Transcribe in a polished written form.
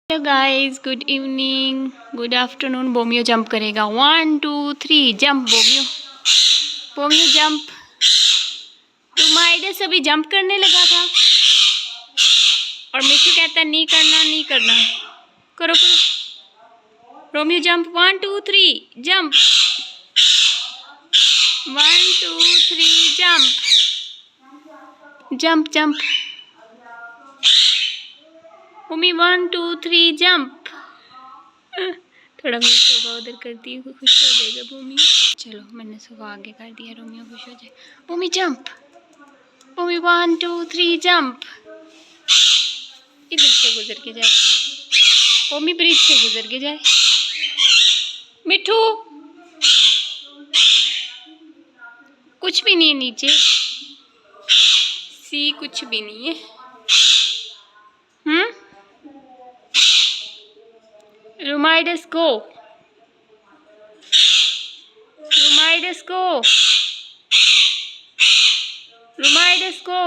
Hello guys, good evening, good afternoon. Romeo jump करेगा। 1 2 3 jump. बोमियो बोमियो jump. रुमाइडस अभी jump करने लगा था और मिठू कहता है नहीं करना नहीं करना। करो करो। Romeo jump. 1 2 3 jump. 1 2 3 jump. Jump jump. बोमी 1 2 3 जंप। थोड़ा मैं सोफा उधर करती हूँ, खुश हो जाएगा भूमि। चलो मैंने सोफा आगे कर दिया, रोमियो खुश हो जाए। भूमि जंप। भूमि 1 2 3 जंप। इधर से गुजर के जाए। भूमि ब्रिज से गुजर के जाए। मिठू कुछ भी नहीं है नीचे। सी कुछ भी नहीं है। रुमाइडस गो। रुमाइडस गो। रुमाइडस गो।